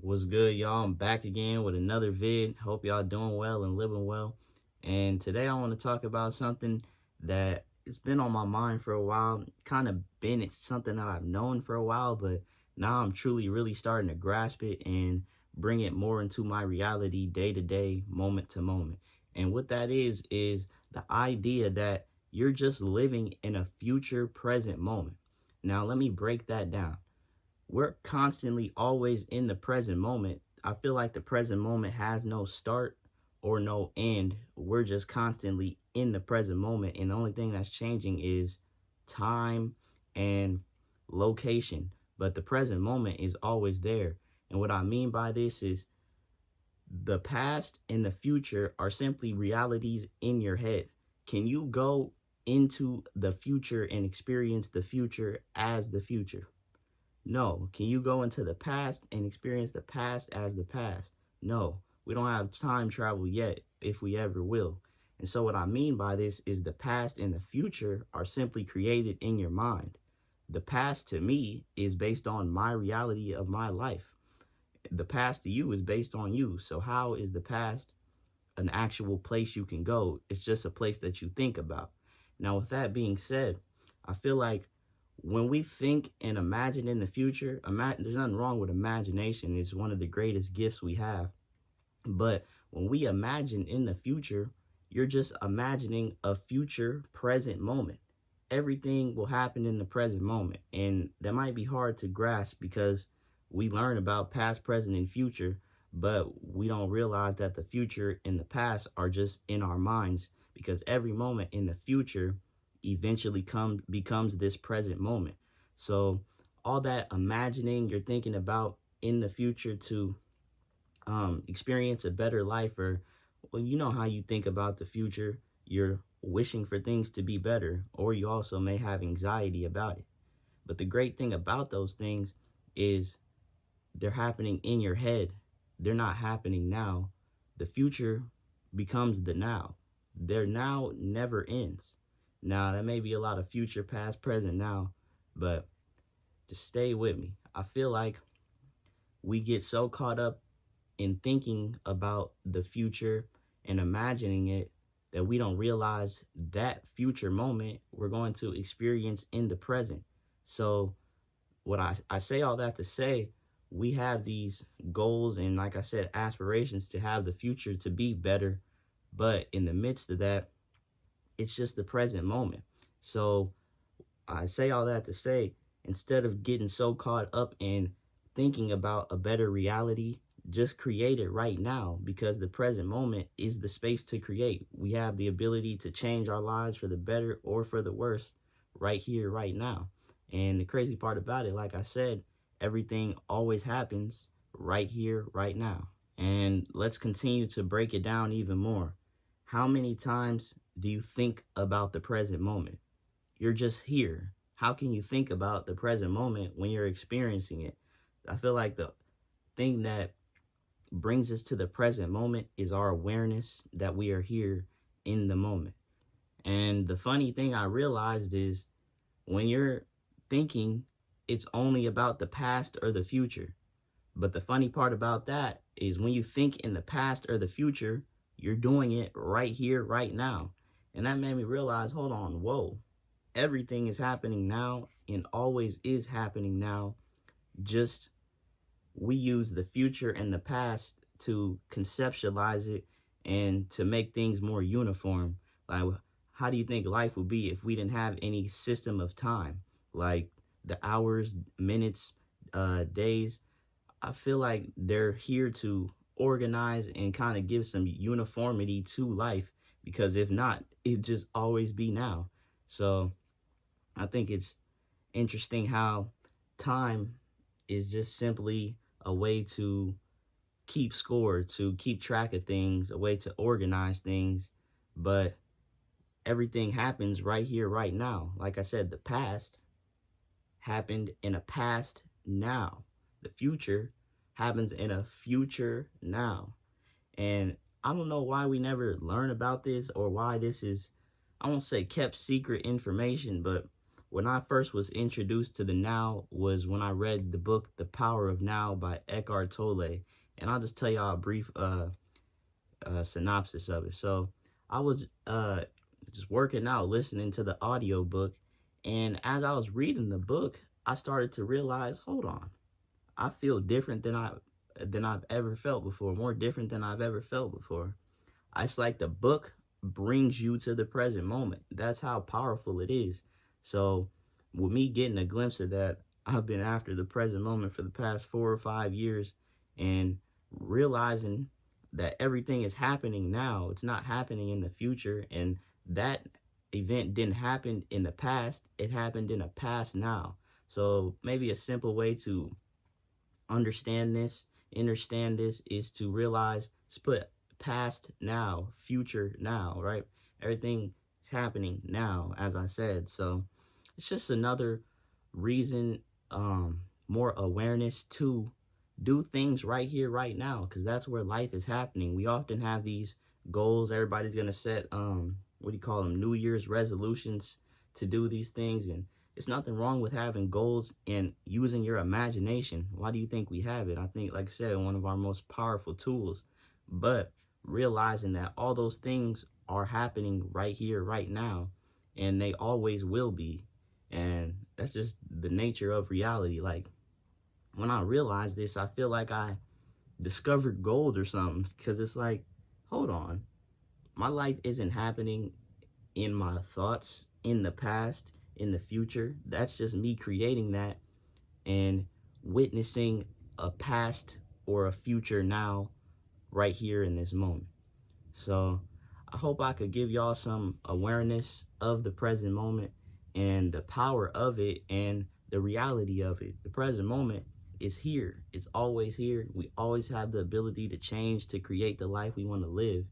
What's good, y'all? I'm back again with another vid. Hope y'all doing well and living well. And today I want to talk about something that it's been on my mind for a while. Kind of been it's something that I've known for a while, but now I'm truly really starting to grasp it and bring it more into my reality day to day, moment to moment. And what that is the idea that you're just living in a future present moment. Now, let me break that down. We're constantly always in the present moment. I feel like the present moment has no start or no end. We're just constantly in the present moment. And the only thing that's changing is time and location. But the present moment is always there. And what I mean by this is the past and the future are simply realities in your head. Can you go into the future and experience the future as the future? No. Can you go into the past and experience the past as the past? No. We don't have time travel yet, if we ever will. And so what I mean by this is the past and the future are simply created in your mind. The past to me is based on my reality of my life. The past to you is based on you. So how is the past an actual place you can go? It's just a place that you think about. Now, with that being said, I feel like when we think and imagine in the future, there's nothing wrong with imagination. It's one of the greatest gifts we have. But when we imagine in the future, you're just imagining a future present moment. Everything will happen in the present moment. And that might be hard to grasp because we learn about past, present, and future, but we don't realize that the future and the past are just in our minds, because every moment in the future eventually becomes this present moment. So all that imagining you're thinking about in the future to experience a better life, or well, you know how you think about the future, you're wishing for things to be better, or you also may have anxiety about it. But the great thing about those things is they're happening in your head. They're not happening now. The future becomes the now. Their now never ends. Now, that may be a lot of future, past, present, now, but just stay with me. I feel like we get so caught up in thinking about the future and imagining it that we don't realize that future moment we're going to experience in the present. So what I say all that to say, we have these goals and, like I said, aspirations to have the future to be better. But in the midst of that, it's just the present moment. So I say all that to say, instead of getting so caught up in thinking about a better reality, just create it right now, because the present moment is the space to create. We have the ability to change our lives for the better or for the worse right here, right now. And the crazy part about it, like I said, everything always happens right here, right now. And let's continue to break it down even more. How many times do you think about the present moment? You're just here. How can you think about the present moment when you're experiencing it? I feel like the thing that brings us to the present moment is our awareness that we are here in the moment. And the funny thing I realized is when you're thinking, it's only about the past or the future. But the funny part about that is when you think in the past or the future, you're doing it right here, right now. And that made me realize, hold on, whoa, everything is happening now and always is happening now. Just we use the future and the past to conceptualize it and to make things more uniform. Like, how do you think life would be if we didn't have any system of time? Like the hours, minutes, days. I feel like they're here to organize and kind of give some uniformity to life, because if not, it'd just always be now. So I think it's interesting how time is just simply a way to keep score, to keep track of things, a way to organize things. But everything happens right here, right now. Like I said, the past happened in a past now. The future happens in a future now. And I don't know why we never learn about this, or why this is, I won't say kept secret information, but when I first was introduced to the now was when I read the book The Power of Now by Eckhart Tolle. And I'll just tell y'all a brief synopsis of it. So I was just working out, listening to the audio book, and as I was reading the book, I started to realize, hold on, I feel different than I've ever felt before, more different than I've ever felt before. It's like the book brings you to the present moment. That's how powerful it is. So with me getting a glimpse of that, I've been after the present moment for the past 4 or 5 years, and realizing that everything is happening now. It's not happening in the future. And that event didn't happen in the past. It happened in the past now. So maybe a simple way to understand this is to realize, let's put past now, future now, right? Everything is happening now, as I said. So it's just another reason, more awareness to do things right here, right now, because that's where life is happening. We often have these goals. Everybody's going to set, what do you call them, New Year's resolutions to do these things. And it's nothing wrong with having goals and using your imagination. Why do you think we have it? I think, like I said, one of our most powerful tools. But realizing that all those things are happening right here, right now, and they always will be. And that's just the nature of reality. Like, when I realized this, I feel like I discovered gold or something, because it's like, hold on, my life isn't happening in my thoughts, in the past, in the future. That's just me creating that and witnessing a past or a future now, right here in this moment. So I hope I could give y'all some awareness of the present moment and the power of it and the reality of it. The present moment is here. It's always here. We always have the ability to change, to create the life we want to live.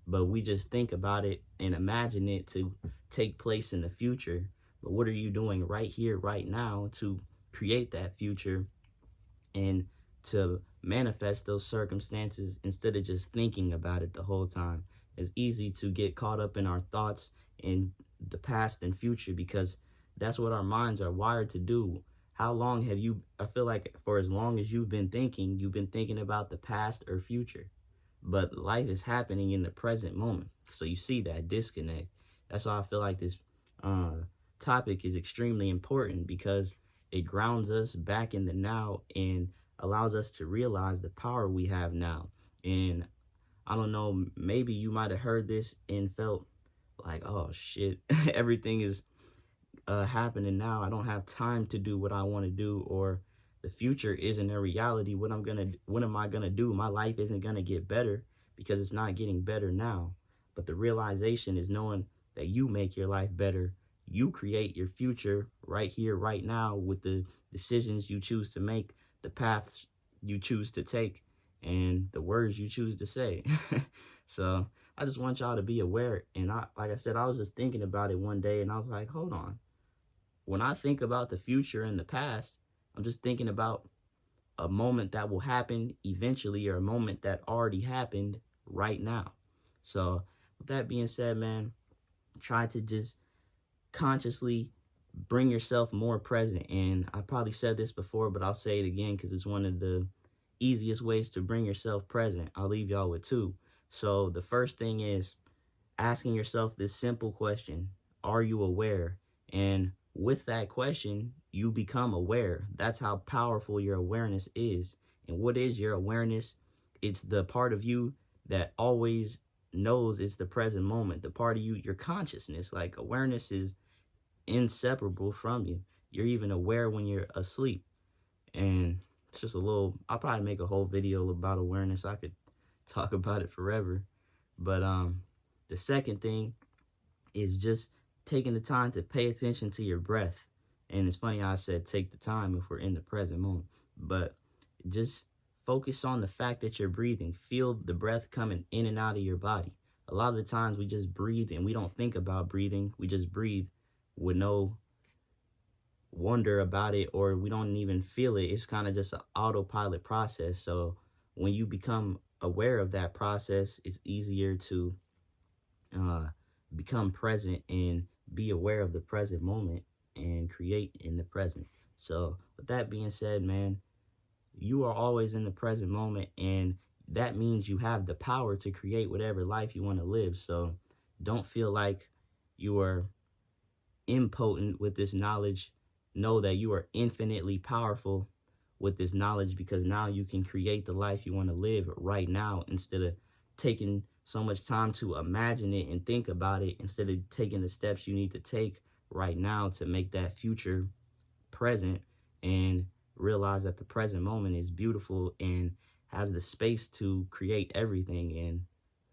But we just think about it and imagine it to take place in the future. But what are you doing right here, right now to create that future and to manifest those circumstances instead of just thinking about it the whole time? It's easy to get caught up in our thoughts in the past and future because that's what our minds are wired to do. How long have you, I feel like for as long as you've been thinking about the past or future. But life is happening in the present moment. So you see that disconnect. That's why I feel like this topic is extremely important, because it grounds us back in the now and allows us to realize the power we have now. And I don't know, maybe you might have heard this and felt like, oh shit, everything is happening now. I don't have time to do what I want to do, or the future isn't a reality. What am I gonna do? My life isn't gonna get better because it's not getting better now. But the realization is knowing that you make your life better. You create your future right here, right now, with the decisions you choose to make, the paths you choose to take, and the words you choose to say. So I just want y'all to be aware. And like I said, I was just thinking about it one day and I was like, hold on. When I think about the future and the past, I'm just thinking about a moment that will happen eventually, or a moment that already happened right now. So with that being said, man, try to just consciously bring yourself more present. And I probably said this before, but I'll say it again because it's one of the easiest ways to bring yourself present. I'll leave y'all with two. So the first thing is asking yourself this simple question: are you aware? And with that question, you become aware. That's how powerful your awareness is. And what is your awareness? It's the part of you that always knows it's the present moment. The part of you, your consciousness. Like, awareness is inseparable from you. You're even aware when you're asleep. And it's just I'll probably make a whole video about awareness. I could talk about it forever. But the second thing is just taking the time to pay attention to your breath. And it's funny how I said take the time if we're in the present moment. But just focus on the fact that you're breathing. Feel the breath coming in and out of your body. A lot of the times we just breathe and we don't think about breathing. We just breathe with no wonder about it, or we don't even feel it. It's kind of just an autopilot process. So when you become aware of that process, it's easier to become present and be aware of the present moment. and create in the present. So with that being said, man, you are always in the present moment, and that means you have the power to create whatever life you want to live. So don't feel like you are impotent with this knowledge. Know that you are infinitely powerful with this knowledge, because now you can create the life you want to live right now, instead of taking so much time to imagine it and think about it, instead of taking the steps you need to take right now to make that future present, and realize that the present moment is beautiful and has the space to create everything. And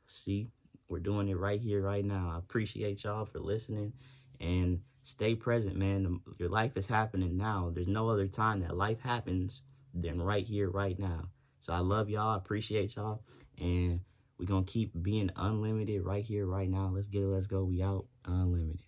see, we're doing it right here, right now. I appreciate y'all for listening, and stay present, man. Your life is happening now. There's no other time that life happens than right here, right now. So I love y'all. I appreciate y'all. And we're going to keep being unlimited right here, right now. Let's get it. Let's go. We out. Unlimited.